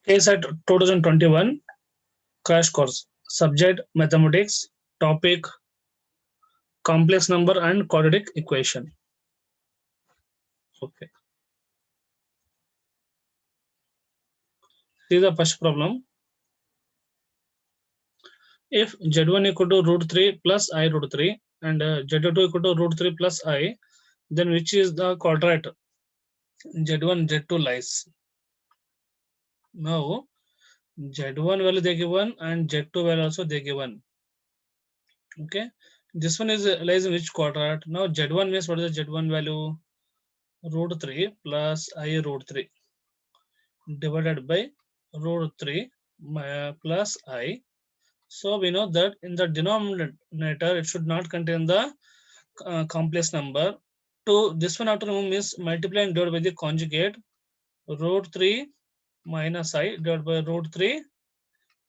KSET 2021 crash course. Subject mathematics. Topic complex number and quadratic equation. Okay. See the first problem. If Z1 equal to root 3 plus I root 3 and Z2 equal to root 3 plus I, then which is the quadrate Z1 Z2 lies? Now Z1 value they given and Z2 value also they given. Okay. This one is lies in which quadrant? Now Z1 means what is the Z1 value? Root 3 plus I root 3 divided by root 3 plus I. So we know that in the denominator it should not contain the complex number. To this one after remove means multiply and divide by the conjugate root 3 minus I divided by root 3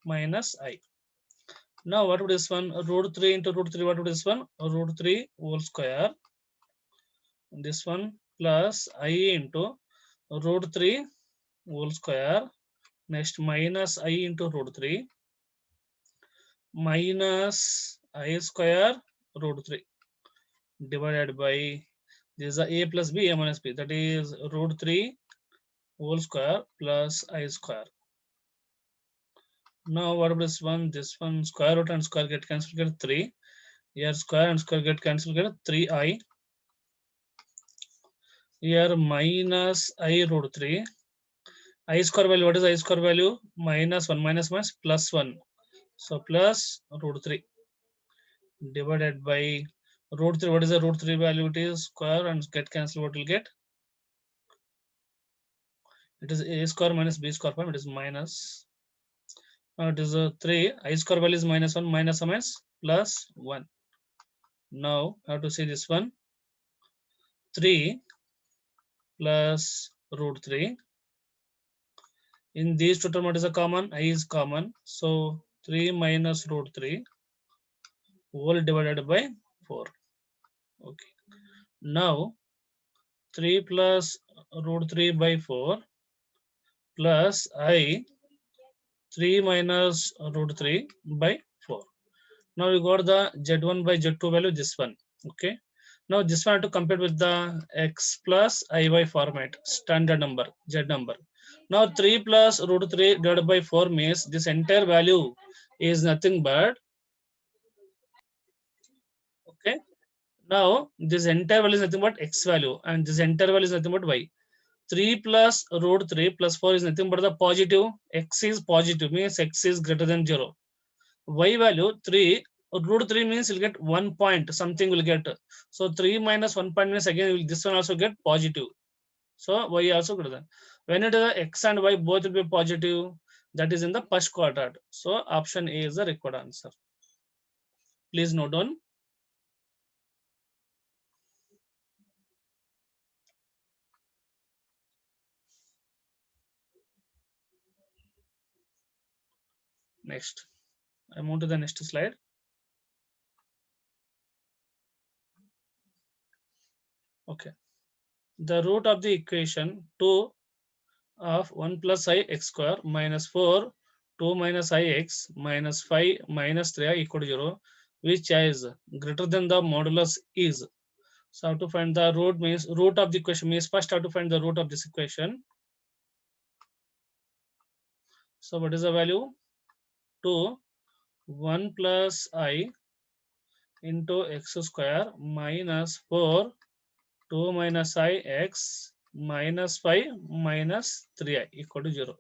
minus I. Now what would this one? Root 3 into root 3, what would this one? Root 3 whole square. This one plus I into root 3 whole square. Next minus I into root 3 minus I square root 3 divided by this is a plus b a minus b, that is root 3 whole square plus I square. Now what about this one square root and square get cancelled, get 3. Here square and square get cancelled, get 3I. Here minus I root 3. I square value, what is I square value? Minus 1 minus plus 1. So plus root 3 divided by root 3. What is the root 3 value? It is square and get cancelled. What will get? It is a square minus b square form. It is minus. Now it is a 3. I square value is minus 1 minus plus 1. Now I have to see this one. 3 plus root 3. In these two terms, what is a common? I is common. So 3 minus root 3 whole divided by 4. Okay. Now 3 plus root 3 by 4 plus I 3 minus root 3 by 4. Now we got the Z1 by Z2 value, this one. Okay. Now this one I have to compare with the X plus IY format, standard number, Z number. Now 3 plus root 3 divided by 4 means this entire value is nothing but, okay. Now this entire value is nothing but X value and this entire value is nothing but Y. 3 plus root 3 plus 4 is nothing but the positive. X is positive means X is greater than 0. Y value 3, root 3 means you'll get 1 point, something will get. So 3 minus 1 point means again this one also get positive. So Y also greater than. When it is X and Y both will be positive, that is in the first quadrant. So option A is the required answer. Please note down. Next, I move to the next slide. Okay. The root of the equation 2 of 1 plus I x square minus 4 2 minus I x minus 5 minus 3I equal to 0, which is greater than the modulus is. So how to find the root means root of the equation means first how to find the root of this equation. So what is the value? 2 1 plus I into x square minus 4 2 minus I x minus 5 minus 3I equal to 0.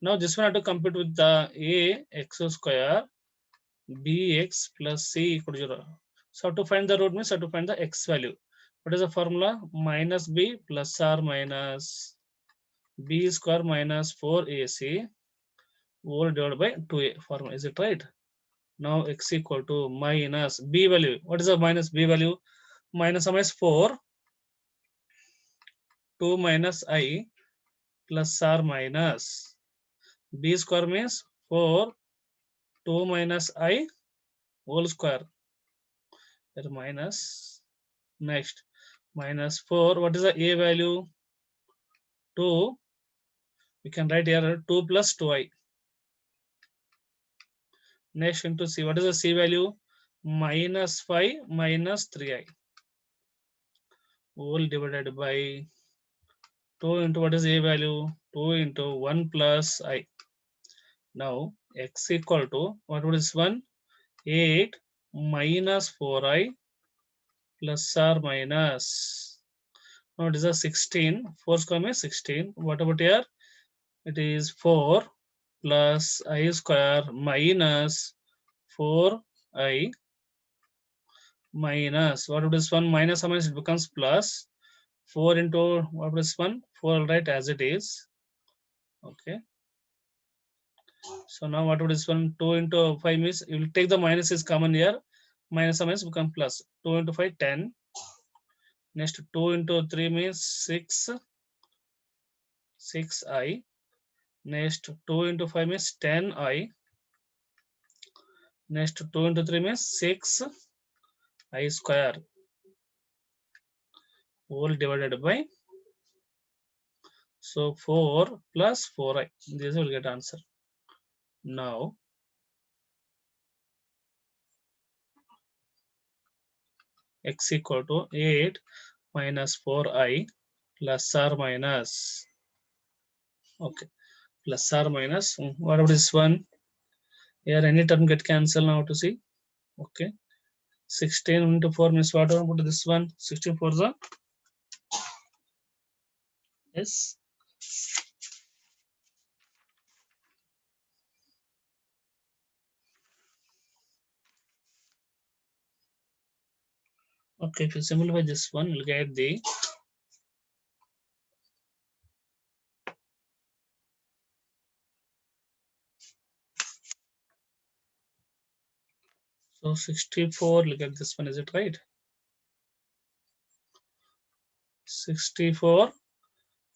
Now this one I have to compute with the a x square bx plus c equal to 0. So to find the root means I have to find the x value. What is the formula? Minus b plus r minus b square minus 4ac whole divided by 2a formula. Is it right? Now x equal to minus b value. What is the minus b value? Minus 4 2 minus I plus r minus b square means 4 2 minus I whole square. Here minus. Next minus 4. What is the a value? 2 We can write here 2 plus 2i. Next into c. What is the c value? Minus 5 minus 3i. Whole divided by 2 into what is a value? 2 into 1 plus I. Now x equal to what is 1? 8 minus 4i plus or minus. Now it is a 16. 4 square is 16. What about here? It is 4 plus I square minus 4i minus what is 1 minus how much it becomes plus 4 into what is 1? 4 I'll write as it is. Okay. So now what would is 1? 2 into 5 means you will take the minus is common here. Minus or minus become plus. 2 into 5, 10. Next 2 into 3 means 6. 6i. Next 2 into 5 means 10i. Next 2 into 3 means 6i square. Whole divided by. So 4 plus 4i. This will get answer. Now x equal to 8 minus 4i plus or minus. Okay. Plus or minus. What about this one? Here any term get cancelled now to see. Okay. 16 into 4 means what about this one? 64 the yes. Okay, if you simplify this one, you'll get the so 64. Look at this one, is it right? 64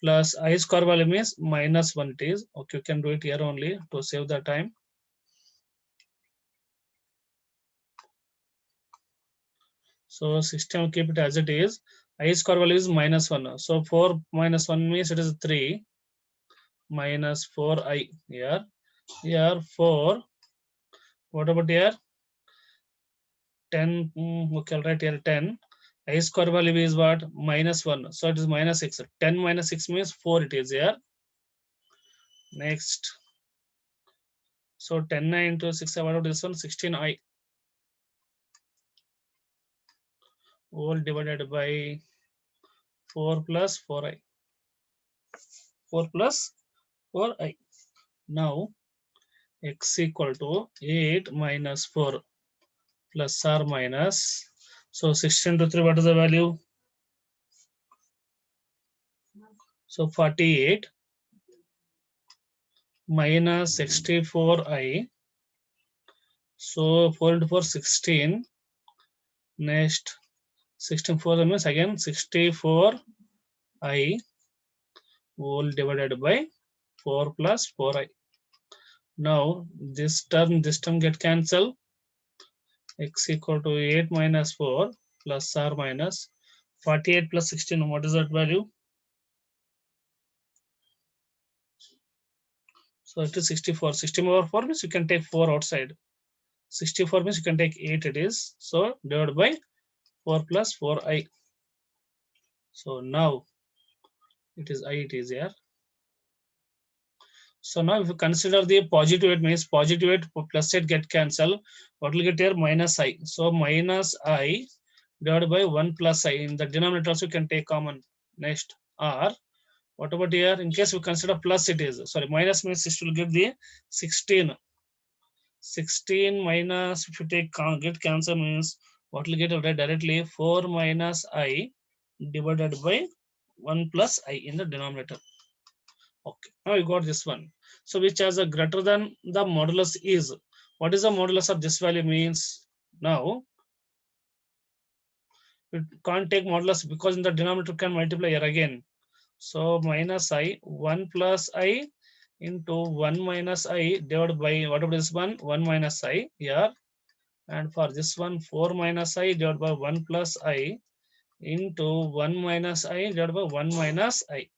plus I square value means minus 1 it is. Okay, you can do it here only to save the time. So 16 keep it as it is. I square value is minus 1. So 4 minus 1 means it is 3 minus 4i here. Here 4. What about here? 10. Okay, I'll write here 10. I square value is what? Minus 1. So it is minus 6. 10 minus 6 means 4 it is here. Next. So 10 into 6, what about this one? 16i. Whole divided by 4 plus 4i. 4 plus 4i. Now x equal to 8 minus 4 plus or minus. So 16 to 3, what is the value? So 48 minus 64i. So 4 into 4, 16. Next 16 4 means again 64i whole divided by 4 plus 4i. Now this term get cancelled. X equal to 8 minus 4 plus or minus 48 plus 16. What is that value? So it is 64. 16 over 4 means you can take 4 outside. 64 means you can take 8 it is. So divided by 4 plus 4i. So now it is I it is here. So now if you consider the positive, it means positive 8 plus 8 get cancelled. What will get here? Minus I. So minus I divided by 1 plus I. In the denominator also you can take common. Next R. What about here? In case we consider plus it is. Sorry, minus means it will give the 16. 16 minus if you take get cancel means what will get directly 4 minus I divided by 1 plus I in the denominator. Okay, now you got this one. So which has a greater than the modulus is. What is the modulus of this value means? Now you can't take modulus because in the denominator can multiply here again. So minus I 1 plus I into 1 minus I divided by whatever is 1 minus I here, and for this one 4 minus I divided by 1 plus I into 1 minus I divided by 1 minus I.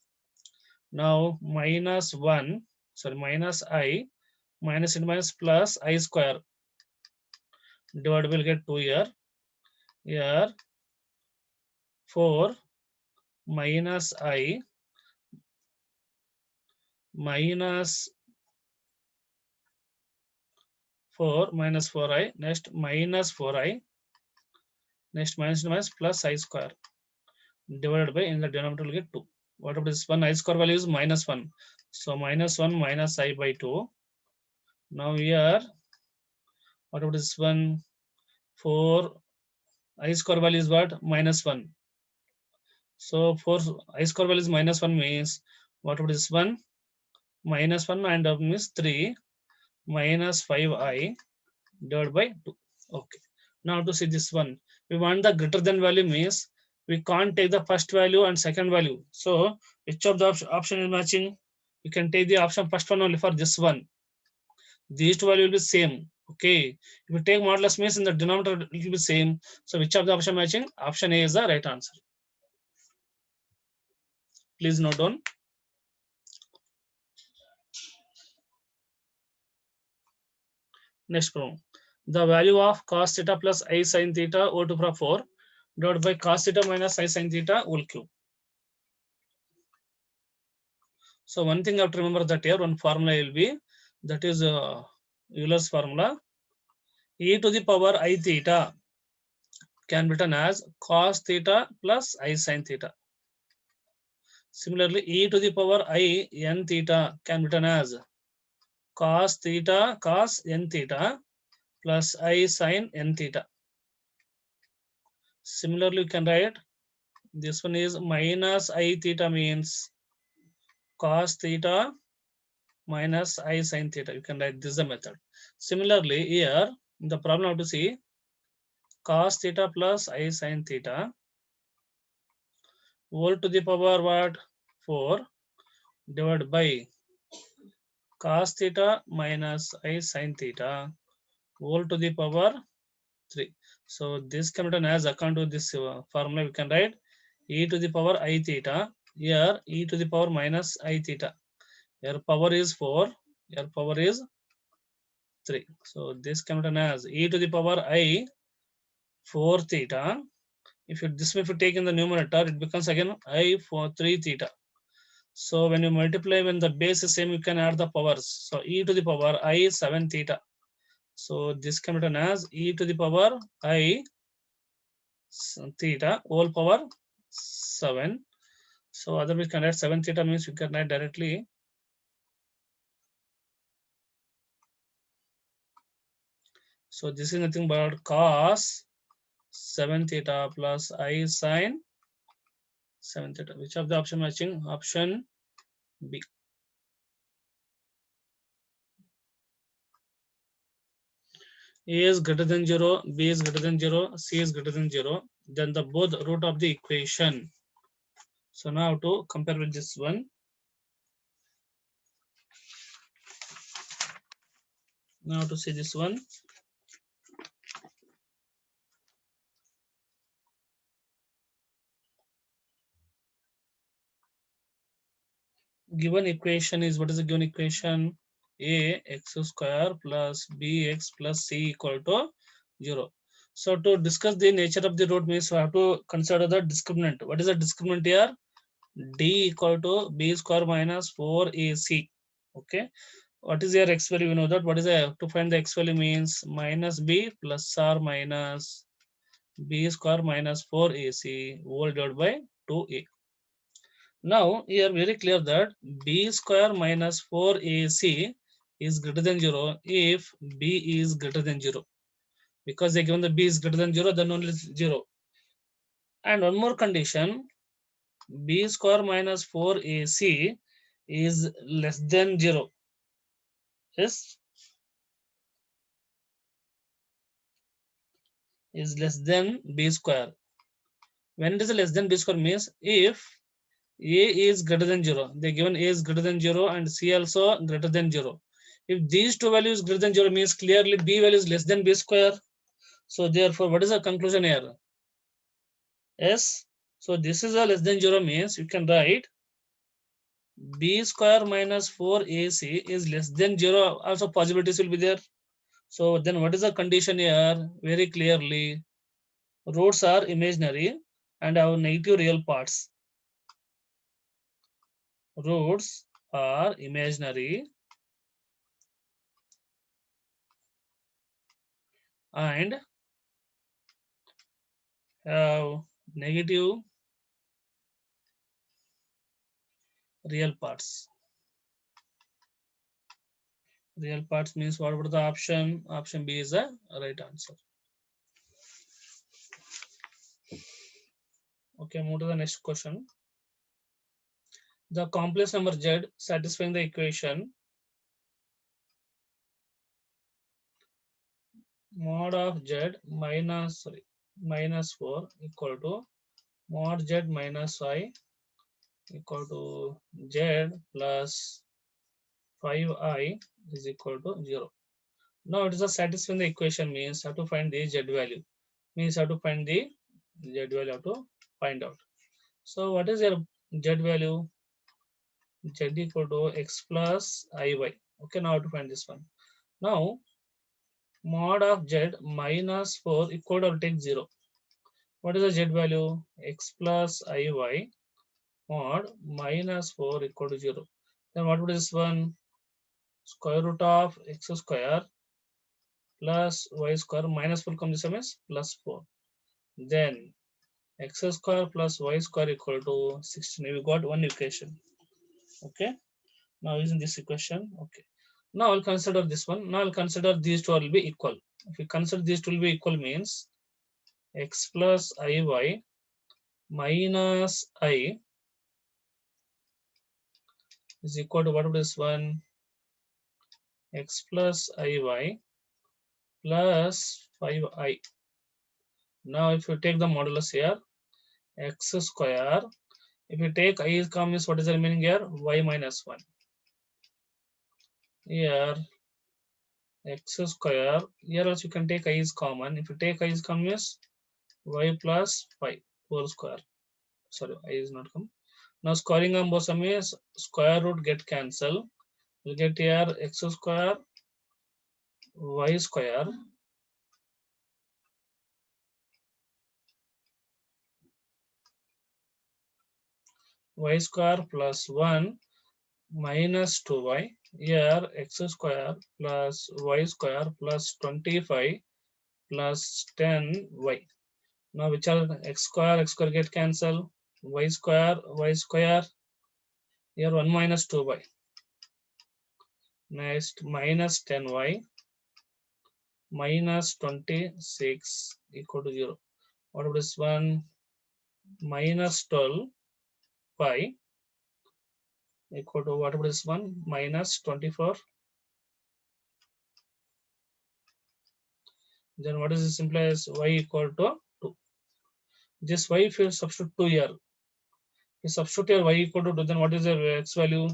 Now minus 1, sorry, minus I, minus into minus plus I square divided will get 2 here. Here 4 minus I minus 4 minus 4I, next minus 4I, next minus into minus plus I square divided by, in the denominator will get 2. What about this one? I square value is minus 1. So minus 1 minus I by 2. Now here, what about this one? 4 I square value is what? Minus 1. So 4 I square value is minus 1 means, what about this one? Minus 1 and means 3 minus 5I divided by 2. Okay. Now to see this one, we want the greater than value means we can't take the first value and second value. So which of the option is matching? You can take the option first one only for this one. These two value will be same. Okay. If you take modulus means in the denominator it will be same. So which of the option matching? Option A is the right answer. Please note down. Next problem. The value of cos theta plus I sin theta whole to the power 4 divided by cos theta minus I sin theta whole cube. So one thing I have to remember that here one formula will be, that is Euler's formula. E to the power I theta can be written as cos theta plus I sin theta. Similarly, e to the power I n theta can be written as cos theta cos n theta plus I sin n theta. Similarly, you can write this one is minus I theta means cos theta minus I sin theta. You can write this is the method. Similarly, here in the problem, how to see cos theta plus I sin theta whole to the power what? 4 divided by cos theta minus I sin theta whole to the power 3. So this can be done as, according to this formula, we can write e to the power I theta. Here e to the power minus I theta. Here power is 4. Here power is 3. So this can be done as e to the power I 4 theta. If you this way, if you take in the numerator, it becomes again I for 3 theta. So when you multiply, when the base is same, you can add the powers. So e to the power I 7 theta. So this can be written as e to the power I theta whole power 7. So otherwise you can write 7 theta means you can write directly. So this is nothing but cos 7 theta plus I sin 7 theta. Which of the option matching? Option B. A is greater than 0, B is greater than 0, C is greater than 0. Then the both root of the equation. So now to compare with this one. Now to see this one. Given equation is, what is the given equation? A x square plus bx plus c equal to 0. So to discuss the nature of the root means we have to consider the discriminant. What is the discriminant here? D equal to b square minus 4ac. Okay. What is your x value? You know that. What is the, to find the x value means minus b plus or minus b square minus 4ac whole divided by 2a. Now here very clear that b square minus 4ac is greater than 0 if b is greater than 0. Because they given the b is greater than 0, then only 0. And one more condition, b square minus 4ac is less than 0. Yes, is less than b square. When it is less than b square means if a is greater than 0, they given a is greater than 0 and c also greater than 0. If these two values greater than 0 means clearly b value is less than b square. So therefore, what is the conclusion here? Yes. So this is a less than 0 means you can write b square minus 4ac is less than 0, also possibilities will be there. So then what is the condition here? Very clearly, roots are imaginary and have negative real parts. Roots are imaginary and have negative real parts. Real parts means what would the option? Option B is the right answer. Okay, move to the next question. The complex number z satisfying the equation mod of z minus 4 equal to mod z minus y equal to z plus 5i is equal to 0. Now it is a satisfying the equation means how to find the z value. Means how to find the z value, how to find out. So what is your z value? Z equal to x plus iy. Okay, now how to find this one. Now mod of z minus 4 equal to, take 0. What is the z value? X plus iy mod minus 4 equal to 0. Then what would this one? Square root of x square plus y square minus 4 comes the same as plus 4. Then x square plus y square equal to 16. We got one equation. Okay. Now using this equation. Okay. Now I'll consider this one. Now I'll consider these two will be equal. If we consider these two will be equal means x plus iy minus I is equal to what would this one? X plus iy plus 5i. Now if you take the modulus here, x square, if you take I is common means what is the remaining here? Y minus 1. Here x square, here also you can take I is common. If you take I is common means y plus 5 whole square. Sorry, I is not come. Now squaring on both sides means square root get cancel. You get here x square y square y square plus 1 minus 2y. Here x square plus y square plus 25 plus 10y. Now which are x square get cancel. Y square. Here 1 minus 2y. Next minus 10y minus 26 equal to 0. What about this one? Minus 12 pi equal to what about this one? Minus 24. Then what is this implies? Y equal to 2. This y if you substitute 2 here, you substitute here y equal to 2, then what is the x value?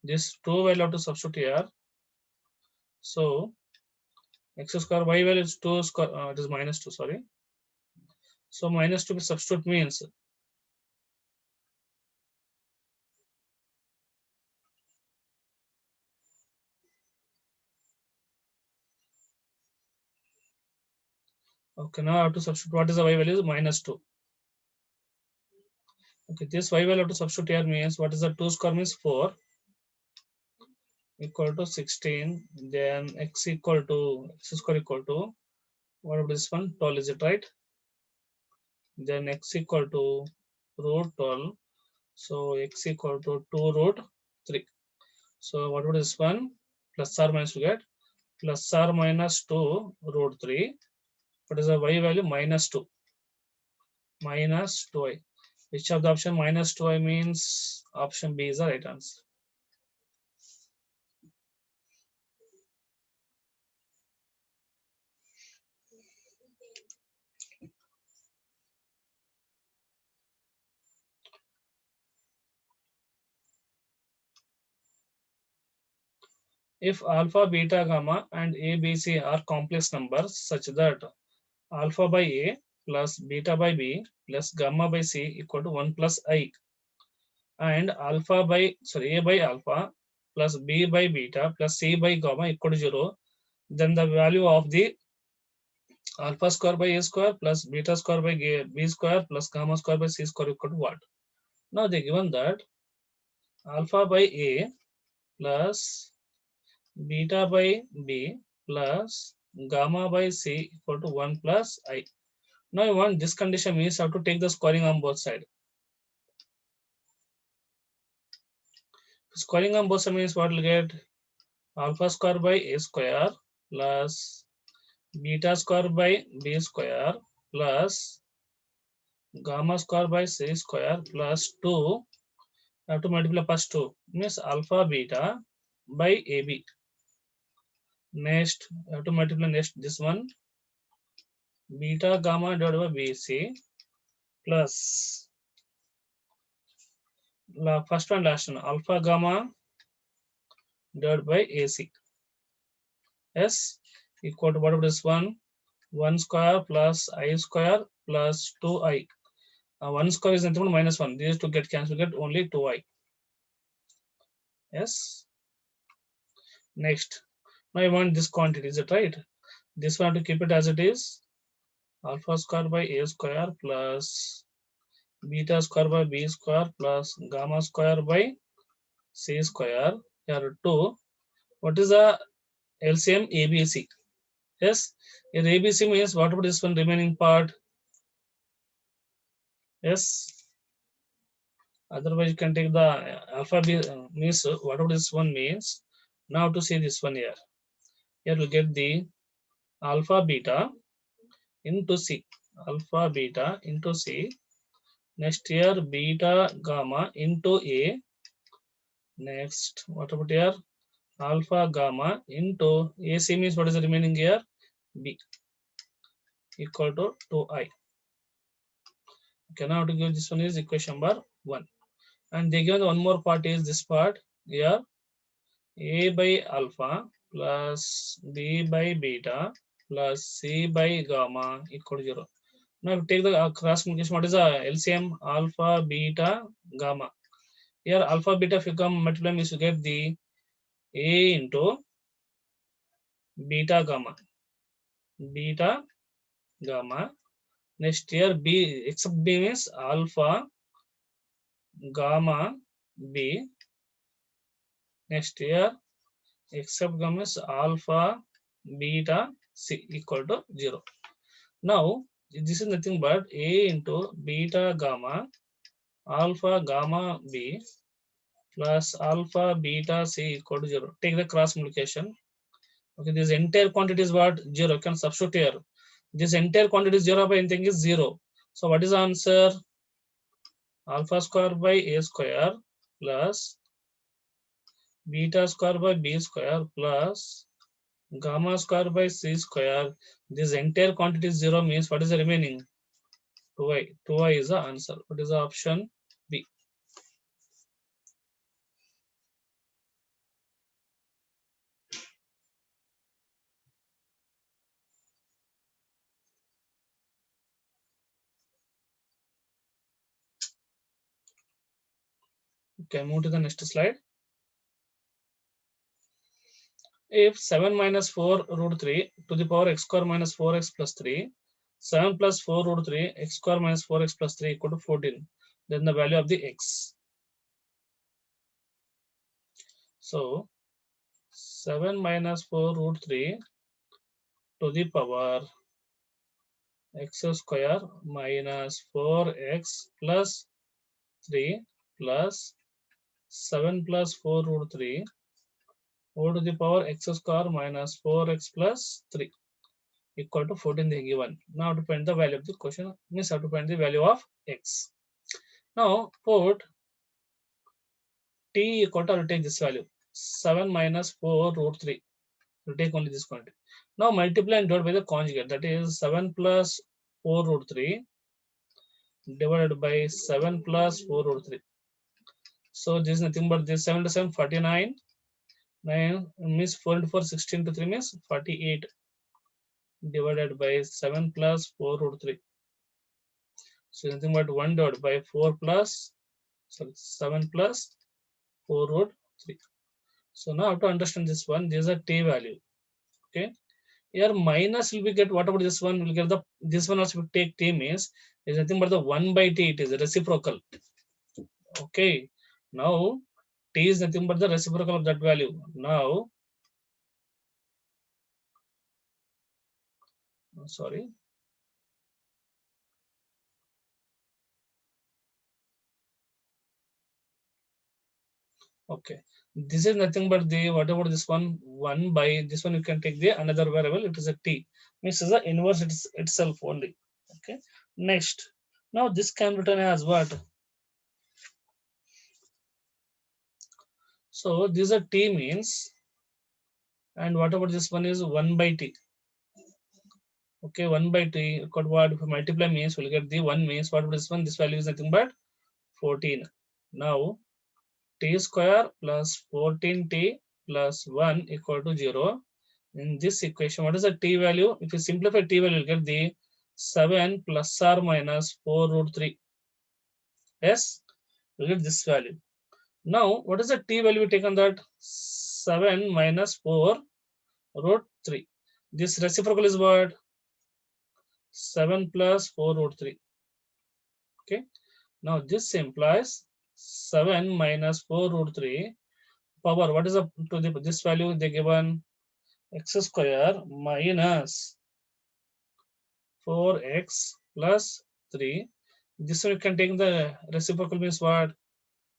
This 2 value to substitute here. So x square y value is 2 square, it is minus 2, sorry. So minus 2 substitute means okay, now I have to substitute what is the y value is minus 2. Okay, this y value to substitute here means what is the 2 square means 4 equal to 16. Then x square equal to what about this one? 12, is it right? Then x equal to root 12. So x equal to 2 root 3. So what would this one? Plus or minus to get plus or minus 2 root 3. What is the y value? Minus 2. Minus 2i. Which of the option minus 2i means option B is the right answer. If alpha, beta, gamma and a, b, c are complex numbers such that alpha by a plus beta by b plus gamma by c equal to 1 plus I, and alpha by, sorry, a by alpha plus b by beta plus c by gamma equal to 0, then the value of the alpha square by a square plus beta square by b square plus gamma square by c square equal to what? Now they given that alpha by a plus beta by b plus gamma by c equal to 1 plus I. Now I want this condition means I have to take the squaring on both sides. Squaring on both sides means what will get? Alpha square by a square plus beta square by b square plus gamma square by c square plus 2. I have to multiply first 2 means alpha beta by ab. Next I have to multiply next this one beta gamma divided by bc plus first one last one alpha gamma divided by ac. S equal to whatever this one 1 square plus I square plus 2I. 1 square is nothing but minus 1. These to get cancelled, get only 2I. Yes. Next. Now I want this quantity, is it right? This one to keep it as it is. Alpha square by a square plus beta square by b square plus gamma square by c square. Here 2. What is the LCM ABC? Yes. Here ABC means what about this one remaining part? Yes. Otherwise you can take the alpha b means whatever this one means. Now to see this one here. Here we get the alpha beta into c. Alpha beta into c. Next here beta gamma into a. Next what about here? Alpha gamma into AC means what is the remaining here? B equal to 2I. Okay, now to give this one is equation number 1. And they given one more part is this part here. A by alpha plus B by beta plus C by gamma equal to 0. Now take the cross multiplication. What is the LCM? Alpha, beta, gamma. Here alpha, beta, if you come multiply means you get the A into beta, gamma. Beta, gamma. Next here B, except B means alpha, gamma, B. Next here except gamma is alpha, beta, C equal to 0. Now this is nothing but A into beta gamma alpha gamma B plus alpha beta C equal to 0. Take the cross multiplication. Okay, this entire quantity is what? 0. You can substitute here. This entire quantity is 0 by anything is 0. So what is the answer? Alpha square by A square plus beta square by B square plus gamma square by C square. This entire quantity is 0 means what is the remaining? 2i. 2i is the answer. What is the option? B. Okay, move to the next slide. If 7 minus 4 root 3 to the power x square minus 4x plus 3, 7 plus 4 root 3 x square minus 4x plus 3 equal to 14, then the value of the x. So 7 minus 4 root 3 to the power x square minus 4x plus 3 plus 7 plus 4 root 3 to the power x square minus 4x plus 3 equal to 14 they given. Now to find the value of the question means how to find the value of x. Now put t equal to, I will take this value 7 minus 4 root 3. We'll take only this quantity. Now multiply and divide by the conjugate, that is 7 plus 4 root 3 divided by 7 plus 4 root 3. So this is nothing but this 7 to 7 49. 9 means 4 into 4 16 to 3 means 48 divided by 7 plus 4 root 3. So nothing but 1 divided by 4 plus, sorry, 7 plus 4 root 3. So now to understand this one, this is a t value. Okay. Here minus will be get, what about this one? We'll get the, this one also will take t means is nothing but the 1 by t, it is reciprocal. Okay. Now t is nothing but the reciprocal of that value. Now, sorry. Okay. This is nothing but the, what about this one? 1 by this one, you can take the another variable, it is a t. Means is the inverse itself only. Okay. Next. Now this can written as what? So this is a t means, and what about this one is 1 by t. Okay, 1 by t, what if we multiply means we'll get the 1 means what about this one? This value is nothing but 14. Now t square plus 14t plus 1 equal to 0. In this equation, what is the t value? If you simplify t value, you'll get the 7 plus or minus 4 root 3. Yes, we'll get this value. Now, what is the t value taken that? 7 minus 4 root 3. This reciprocal is what? 7 plus 4 root 3. Okay. Now, this implies 7 minus 4 root 3 power. What is up to the this value they given? X square minus 4x plus 3. This one you can take the reciprocal means what?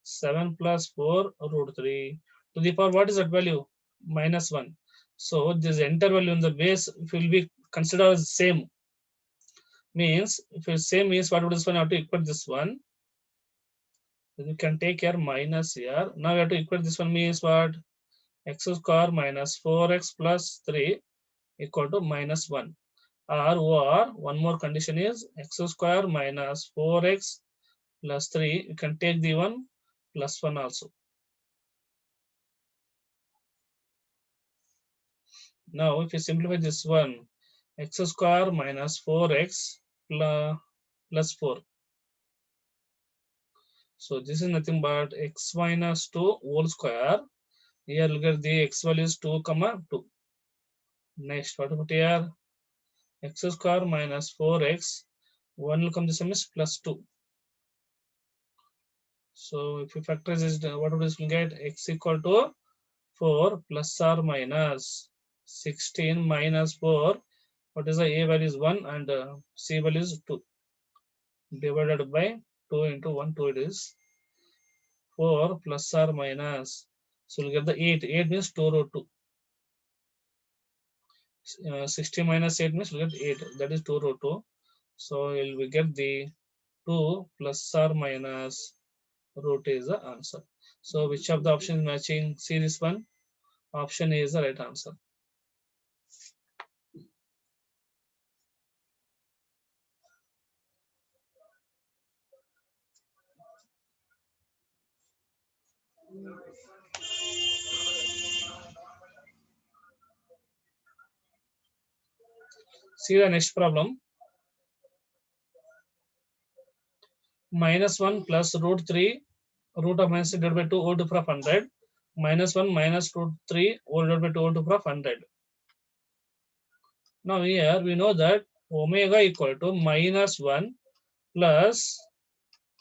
7 plus 4 root 3 to the power, what is that value? Minus 1. So this entire value in the base will be considered as same. Means if it's same means what would this one have to equal this one? Then you can take here minus here. Now we have to equal this one means what? X square minus 4x plus 3 equal to minus 1. Or one more condition is x square minus 4x plus 3. You can take the one plus 1 also. Now, if you simplify this one, x square minus 4x plus 4. So this is nothing but x minus 2 whole square. Here look at the x value is 2 comma 2. Next, what about here? X square minus 4x. 1 will come, this one is plus 2. So if you factorize this, what would this will get? X equal to 4 plus or minus 16 minus 4. What is the a value is 1 and c value is 2 divided by 2 into 1, 2 it is 4 plus or minus. So we'll get the 8. 8 means 2 root 2. 60 minus 8 means we'll get 8. That is 2 root 2. So we get the 2 plus or minus root is the answer. So which of the options matching? See this one. Option A is the right answer. See the next problem. Minus 1 plus root 3 root of minus divided by 2 whole to the power of 100 minus 1 minus root 3 whole divided by 2 whole to the power of 100. Now here we know that omega equal to minus 1 plus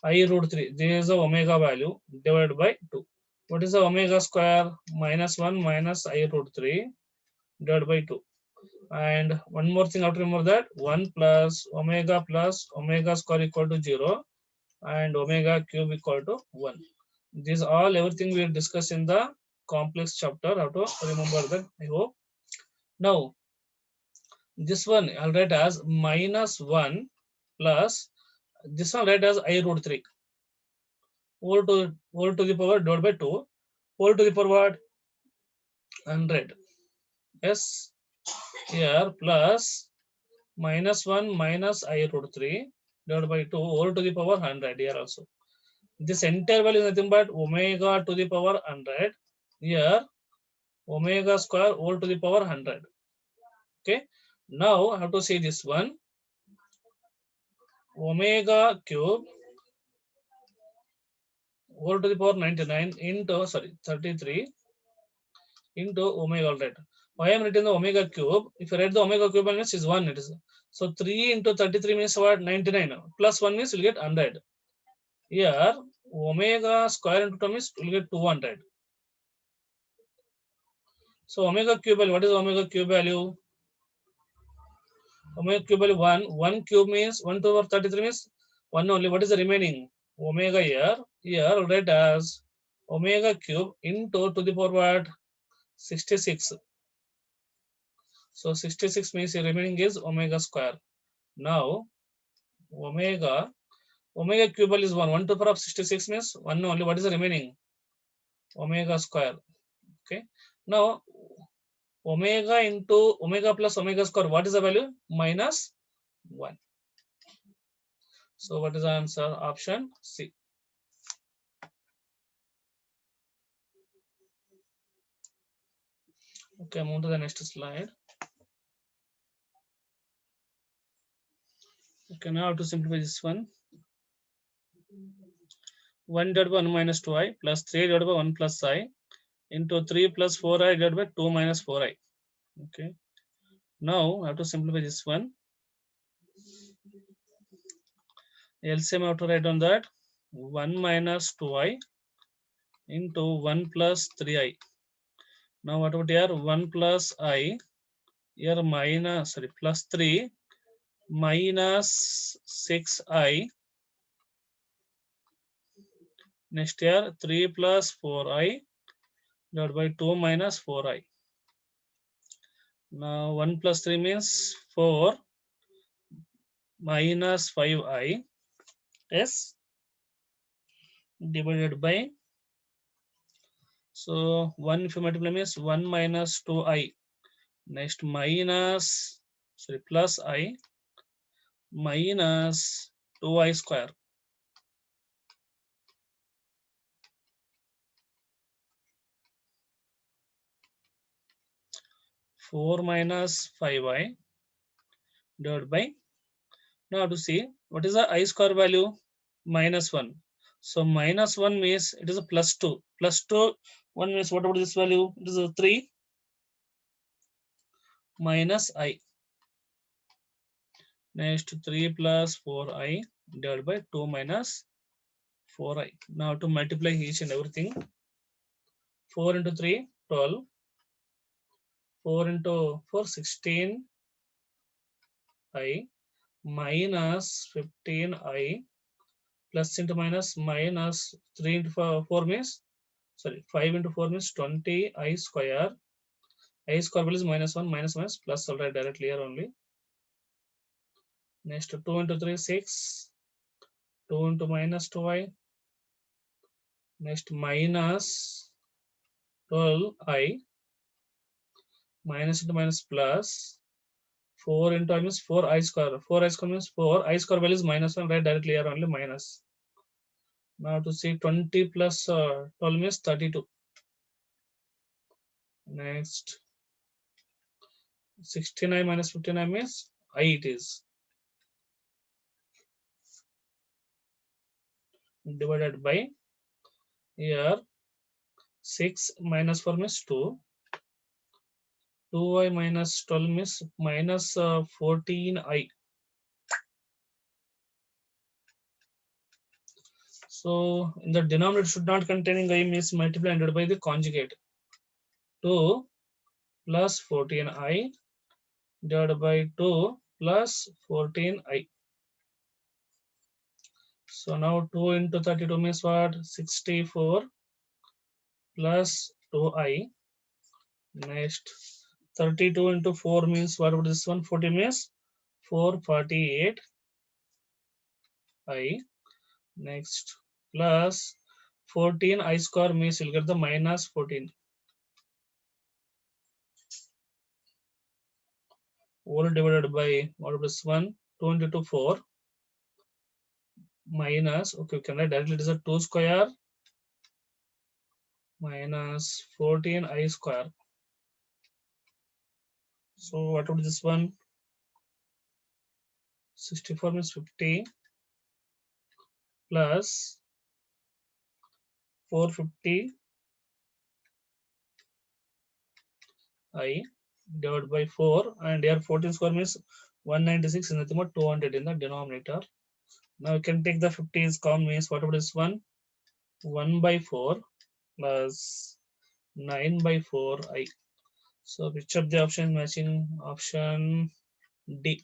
I root 3. This is the omega value divided by 2. What is the omega square? Minus 1 minus I root 3 divided by 2. And one more thing, have to remember that 1 plus omega square equal to 0 and omega cube equal to 1. This all everything we will discuss in the complex chapter. How to remember that, I hope. Now this one I'll write as minus 1 plus this one write as I root 3 whole to the power divided by 2 whole to the power what? 100. Yes, here plus minus 1 minus I root 3 divided by 2 whole to the power 100 here also. This entire value is nothing but omega to the power 100. Here omega square whole to the power 100. 100. Okay. Now I have to say this one. omega cube whole to the power 99 into 33 into omega, all right. Why I am written the omega cube? If you write the omega cube means is 1, it is. So 3 into 33 means what? 99. Plus 1 means you'll get 100. Here omega square into 2 means you'll get 200. So omega cube value, what is omega cube value? Omega cube value 1. 1 cube means 1 to the power 33 means 1 only. What is the remaining? Omega here. Here we'll write as omega cube into to the power what? 66. So 66 means the remaining is omega square. Now omega cube value is 1. 1 to the power of 66 means 1 only. What is the remaining? Omega square. Okay. Now omega into omega plus omega square. What is the value? Minus 1. So what is the answer? Option C. Okay, move to the next slide. Okay, now to simplify this one. 1 divided by 1 minus 2i plus 3 divided by 1 plus I into 3 plus 4i divided by 2 minus 4i. Okay. Now I have to simplify this one. LCM I have to write on that 1 minus 2i into 1 plus 3i. Now what about here? 1 plus I here minus plus 3 minus 6i. Next here 3 plus 4i divided by 2 minus 4i. Now 1 plus 3 means 4 minus 5i is divided by, so 1 if you multiply means 1 minus 2i. Next minus plus I minus 2i square. 4 minus 5i divided by, now to see what is the I square value? Minus 1. So minus 1 means it is a plus 2. Plus 2, 1 means what about this value? It is a 3 minus I. Next 3 plus 4i divided by 2 minus 4i. Now to multiply each and everything. 4 into 3, 12. 4 into 4, 16i minus 15i plus into minus 3 into 4 means 5 into 4 means 20i square. I square value is minus 1 minus plus, all right, directly here only. Next 2 into 3, 6. 2 into minus 2i. Next minus 12i minus into minus plus 4 into I means 4i square. 4i square means 4. I square value is minus 1, right, directly here only minus. Now to see 20 plus 12 means 32. Next 69 minus 59 means I it is. Divided by here 6 minus 4 means 2. 2i minus 12 means minus 14i. So in the denominator should not containing I means multiply and divided by the conjugate. 2 plus 14i divided by 2 plus 14i. So now 2 into 32 means what? 64 plus 2i. Next 32 into 4 means what would this one? 40 means 448i. Next plus 14i square means you'll get the minus 14. All divided by what would this one? 2 into 2, 4 minus, okay, we can write directly, it is a 2 square minus 14i square. So what would this one? 64 means 50 plus 450 I divided by 4, and here 14 square means 196 is nothing but 200 in the denominator. Now you can take the 50 is common, means whatever is 1 by 4 plus 9 by 4 I. So which of the option matching? Option D.